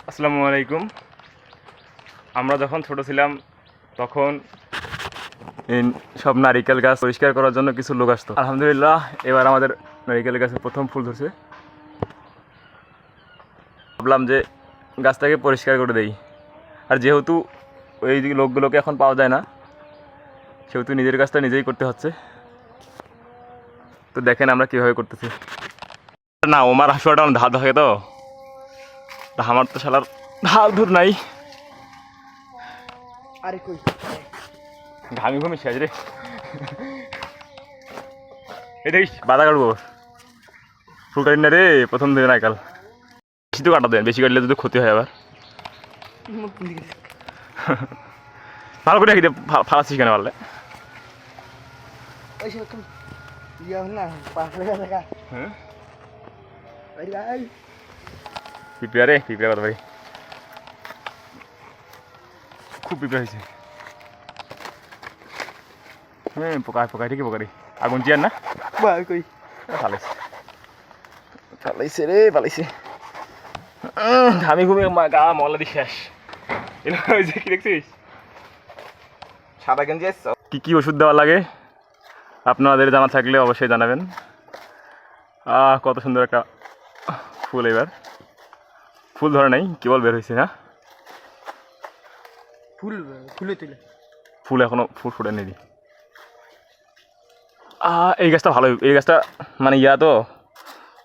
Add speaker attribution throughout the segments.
Speaker 1: আসসালামু আলাইকুম। আমরা যখন ছোট ছিলাম তখন এই সব নারিকেল গাছ পরিষ্কার করার জন্য কিছু লোক আসতো। আলহামদুলিল্লাহ এবার আমাদের নারিকেল গাছে প্রথম ফুল ধরছে। ভাবলাম যে গাছটাকে পরিষ্কার করে দেই, আর যেহেতু ওই লোকগুলোকে এখন পাওয়া যায় না সেহেতু নিজের কাজটা নিজেই করতে হচ্ছে। তো দেখেন আমরা কীভাবে করতেছি। না ওমার হাসুয়াটা ধার থাকে তো আমার তো শালার ধার ধুর নাই।
Speaker 2: আরে কই
Speaker 1: ঘামি ঘুমি শেষ রে। এই দেখিস বাধা কাটবো ফুল কাটি না রে প্রথম দিন নাইকাল। বেশি তো কাটা দেন, বেশি কাটলে যদি ক্ষতি হয় আবার। ভালো করে রাখি দে, ফালাচ্ছিস কেন পারলে? হ্যাঁ পিঁপড়া রে, পিঁপড়া কত ভাই, খুব পিঁপড়া হয়েছে। হ্যাঁ পোকায় পোকায় ঠিকই পোকারি আগুন চেয়ার না
Speaker 2: কই
Speaker 1: পালাইছে পালাইছে রে পালাইছে। ঘামি ঘুমি গা মলা দিয়ে শেষ। কি দেখছিস সাদা গেঞ্জি কি কি ওষুধ দেওয়া লাগে আপনাদের জানা থাকলে অবশ্যই জানাবেন। কত সুন্দর একটা ফুল, এবার ফুল ধরে নাই কেবল বের হয়েছে। না
Speaker 2: ফুল ফুলে তুলে
Speaker 1: ফুল এখনো ফুল ফুটে নেই। এই গাছটা ভালো, এই গাছটা মানে ইয়া তো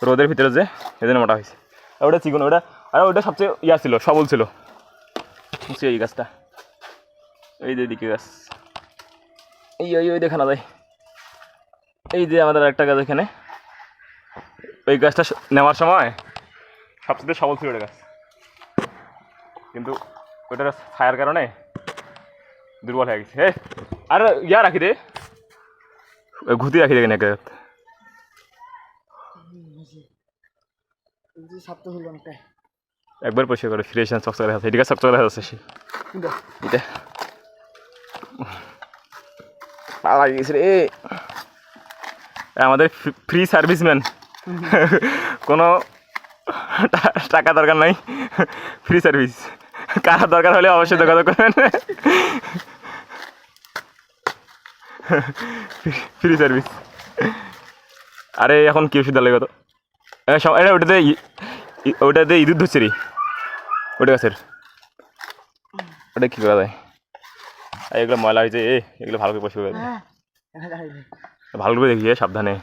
Speaker 1: রোদের ভিতরে যে এজন্য মোটা হয়েছে। আর ওটা চিকন, ওটা আর ওটা সবচেয়ে ইয়া ছিল, সবল ছিল এই গাছটা। এই যে দিকে গাছ এই ওই ওই দেখানো যায়। এই যে আমাদের একটা গাছ এখানে, ওই গাছটা নেওয়ার সময় সবচেয়ে সবল ছিল ওটা গাছ, কিন্তু ওটার ছায়ার কারণে দুর্বল হয়ে গেছে। আর ইয়া রাখি দে, ঘুতি রাখি দেখেন এক একবার পরিষ্কার করে ফ্রেশ চকচকা দেখা যাচ্ছে। এদিকে চকচকা দেখা যাচ্ছে সে এটা পালা গেছে রে। আমাদের ফ্রি সার্ভিসম্যান, কোনো টাকা দরকার নাই, ফ্রি সার্ভিস। কার দরকার হলে অবশ্যই যোগাযোগ করবেন। Free service. আরে এখন কি ওষুধ লাগে? এটা ওটাতে ওটাতে ইঁদুর ধরছে রে, ওটা গাছের ওটা কী করা যায়? এগুলো ময়লা হয়েছে, এগুলো ভালো করে পরিষ্কার করে ভালো করে দেখিয়ে সাবধানে।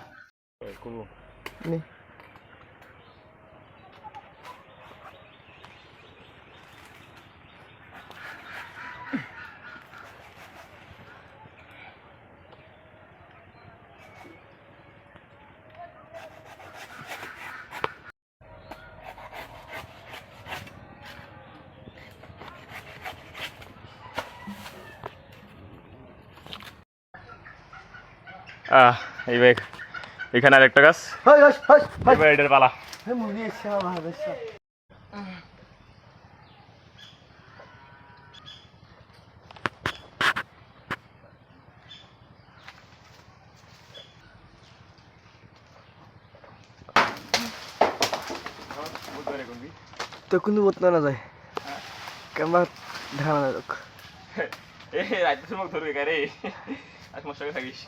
Speaker 1: এই ব্যাগ এখানে আর একটা গাছ, এটার পালা।
Speaker 2: তো কিন্তু বলতে না যায় ক্যামেরা ধারণা যাক।
Speaker 1: রাইতে সময় ধরবে গাড়ি আর সমস্যা থাকিস।